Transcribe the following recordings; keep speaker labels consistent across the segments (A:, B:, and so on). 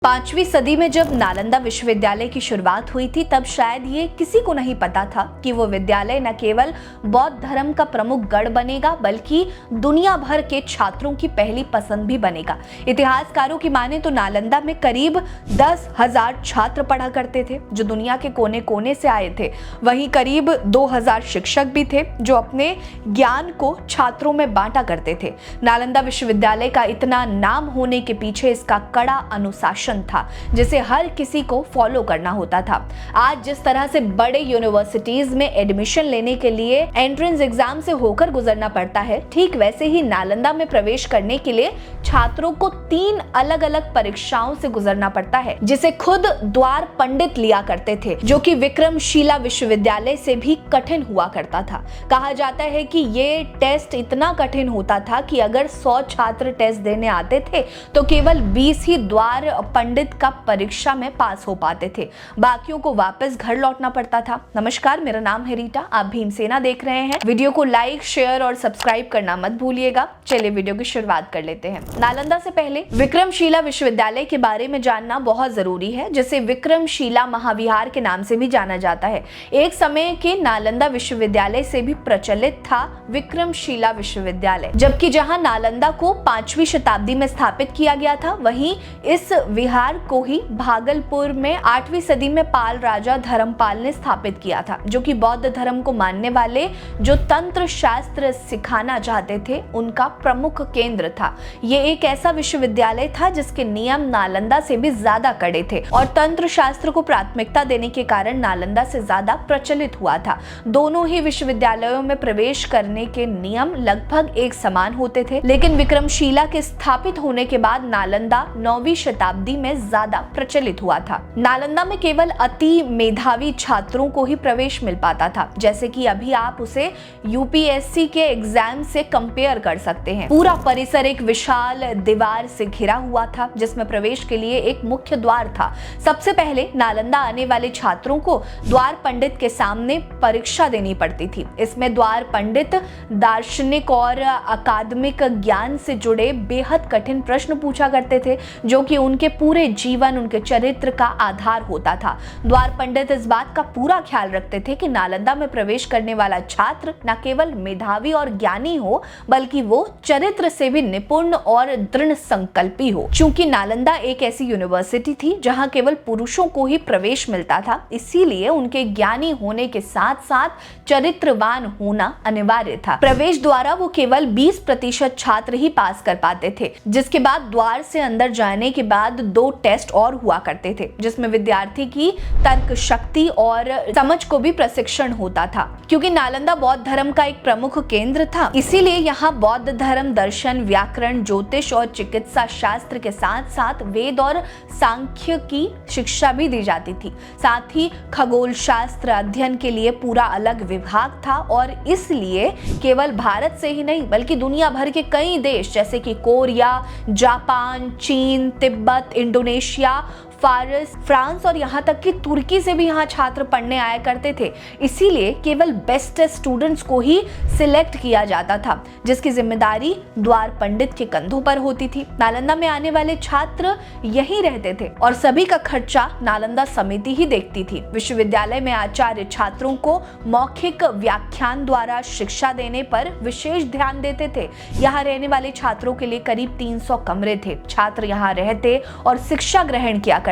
A: 5वीं सदी में जब नालंदा विश्वविद्यालय की शुरुआत हुई थी, तब शायद ये किसी को नहीं पता था कि वो विद्यालय न केवल बौद्ध धर्म का प्रमुख गढ़ बनेगा, बल्कि दुनिया भर के छात्रों की पहली पसंद भी बनेगा। इतिहासकारों की माने तो नालंदा में करीब 10,000 छात्र पढ़ा करते थे, जो दुनिया के कोने कोने से आए थे। वहीं करीब 2,000 शिक्षक भी थे, जो अपने ज्ञान को छात्रों में बांटा करते थे। नालंदा विश्वविद्यालय का इतना नाम होने के पीछे इसका कड़ा अनुशासन था, जिसे हर किसी को फॉलो करना होता था। आज जिस तरह से बड़े यूनिवर्सिटीज में एडमिशन लेने के लिए एंट्रेंस एग्जाम से होकर गुजरना पड़ता है, ठीक वैसे ही नालंदा में प्रवेश करने के लिए छात्रों को 3 अलग-अलग परीक्षाओं से गुजरना पड़ता है, जिसे खुद द्वार पंडित लिया करते थे, जो कि विक्रमशिला विश्वविद्यालय से भी कठिन हुआ करता था। कहा जाता है कि ये टेस्ट इतना कठिन होता था कि अगर 100 छात्र टेस्ट देने आते थे तो केवल 20 ही द्वार पंडित का परीक्षा में पास हो पाते थे, बाकियों को वापस घर लौटना पड़ता था। नमस्कार, मेरा नाम है रीटा, आप भीमसेना देख रहे हैं। वीडियो को लाइक, शेयर और सब्सक्राइब करना मत भूलिएगा। चलिए वीडियो की शुरुआत कर लेते हैं। नालंदा से पहले विक्रमशिला विश्वविद्यालय के बारे में जानना बहुत जरूरी है, जिसे विक्रमशिला महाविहार के नाम से भी जाना जाता है। एक समय के नालंदा विश्वविद्यालय से भी प्रचलित था विक्रमशिला विश्वविद्यालय, जबकि जहां नालंदा को 5वीं शताब्दी में स्थापित किया गया था, वहीं इस विहार को ही भागलपुर में 8वीं सदी में पाल राजा धर्मपाल ने स्थापित किया था, जो कि बौद्ध धर्म को मानने वाले जो तंत्र शास्त्र सिखाना चाहते थे, उनका प्रमुख केंद्र था। ये एक ऐसा विश्वविद्यालय था जिसके नियम नालंदा से भी ज्यादा कड़े थे और तंत्र शास्त्र को प्राथमिकता देने के कारण नालंदा से ज्यादा प्रचलित हुआ था। दोनों ही विश्वविद्यालयों में प्रवेश करने के नियम लगभग एक समान होते थे, लेकिन विक्रमशिला के स्थापित होने के बाद नालंदा 9वीं शताब्दी में ज्यादा प्रचलित हुआ था। नालंदा में केवल अति मेधावी छात्रों को ही प्रवेश मिल पाता था, जैसे कि अभी आप उसे यूपीएससी के एग्जाम से कंपेयर कर सकते हैं। पूरा परिसर एक विशाल दीवार से घिरा हुआ था, जिसमें प्रवेश के लिए एक मुख्य द्वार था। सबसे पहले नालंदा आने वाले छात्रों को द्वार पंडित के सामने परीक्षा देनी पड़ती थी। इसमें द्वार पंडित दार्शनिक और अकादमिक ज्ञान से जुड़े बेहद कठिन प्रश्न पूछा करते थे, जो कि उनके पूरे जीवन, उनके चरित्र का आधार होता था। द्वार पंडित इस बात का पूरा ख्याल रखते थे कि नालंदा में प्रवेश करने वाला छात्र न केवल मेधावी और ज्ञानी हो, बल्कि वो चरित्र से भी निपुण और दृढ़ संकल्पी हो। चूंकि नालंदा एक ऐसी यूनिवर्सिटी थी जहां केवल पुरुषों को ही प्रवेश मिलता था, इसीलिए उनके ज्ञानी होने के साथ साथ चरित्रवान होना अनिवार्य था। प्रवेश द्वारा वो केवल 20% छात्र ही पास कर पाते थे, जिसके बाद द्वार से अंदर जाने के बाद 2 टेस्ट और हुआ करते थे, जिसमें विद्यार्थी की तर्क शक्ति और समझ को भी प्रशिक्षण होता था। क्योंकि नालंदा बौद्ध धर्म का एक प्रमुख केंद्र था, इसीलिए यहाँ बौद्ध धर्म, दर्शन, व्याकरण, ज्योतिष और चिकित्सा शास्त्र के साथ साथ वेद और सांख्य की शिक्षा भी दी जाती थी। साथ ही खगोल शास्त्र अध्ययन के लिए पूरा अलग विभाग था और इसलिए केवल भारत से ही नहीं, बल्कि दुनिया भर के कई देश जैसे कि कोरिया, जापान, चीन, तिब्बत, इंडोनेशिया, फारस, फ्रांस और यहाँ तक कि तुर्की से भी यहाँ छात्र पढ़ने आया करते थे। इसीलिए केवल बेस्ट स्टूडेंट्स को ही सिलेक्ट किया जाता था, जिसकी जिम्मेदारी द्वार पंडित के कंधों पर होती थी। नालंदा में आने वाले छात्र यहीं रहते थे और सभी का खर्चा नालंदा समिति ही देखती थी। विश्वविद्यालय में आचार्य छात्रों को मौखिक व्याख्यान द्वारा शिक्षा देने पर विशेष ध्यान देते थे। यहाँ रहने वाले छात्रों के लिए करीब 300 कमरे थे। छात्र यहाँ रहते और शिक्षा ग्रहण किया करते।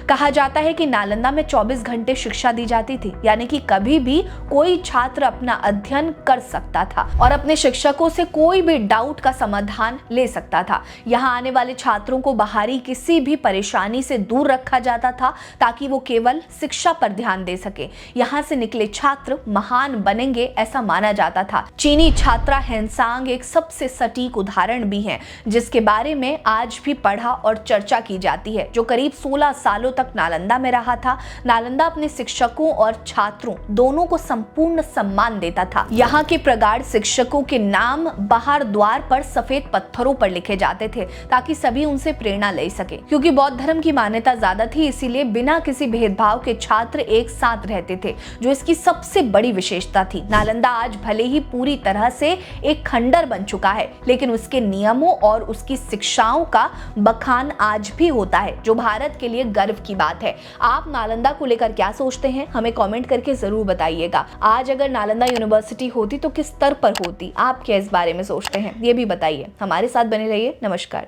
A: कहा जाता है कि नालंदा में 24 घंटे शिक्षा दी जाती थी, यानी कि कभी भी कोई छात्र अपना अध्ययन कर सकता था और अपने शिक्षकों से कोई भी डाउट का समाधान ले सकता था। यहाँ आने वाले छात्रों को बाहरी किसी भी परेशानी से दूर रखा जाता था, ताकि वो केवल शिक्षा पर ध्यान दे सके। यहाँ से निकले छात्र महान बनेंगे, ऐसा माना जाता था। चीनी छात्रा हेनसांग एक सबसे सटीक उदाहरण भी है, जिसके बारे में आज भी पढ़ा और चर्चा की जाती है, जो करीब 16 16 सालों तक नालंदा में रहा था। नालंदा अपने शिक्षकों और छात्रों दोनों को संपूर्ण सम्मान देता था। यहाँ के प्रगाढ़ शिक्षकों के नाम बाहर द्वार पर सफेद पत्थरों पर लिखे जाते थे ताकि सभी उनसे प्रेरणा ले सके। क्योंकि बौद्ध धर्म की मान्यता ज्यादा थी, इसीलिए बिना किसी भेदभाव के छात्र एक साथ रहते थे, जो इसकी सबसे बड़ी विशेषता थी। नालंदा आज भले ही पूरी तरह से एक खंडर बन चुका है, लेकिन उसके नियमों और उसकी शिक्षाओं का बखान आज भी होता है, जो भारत के लिए गर्व की बात है। आप नालंदा को लेकर क्या सोचते हैं, हमें कमेंट करके जरूर बताइएगा। आज अगर नालंदा यूनिवर्सिटी होती तो किस स्तर पर होती, आप क्या इस बारे में सोचते हैं, ये भी बताइए। हमारे साथ बने रहिए। नमस्कार।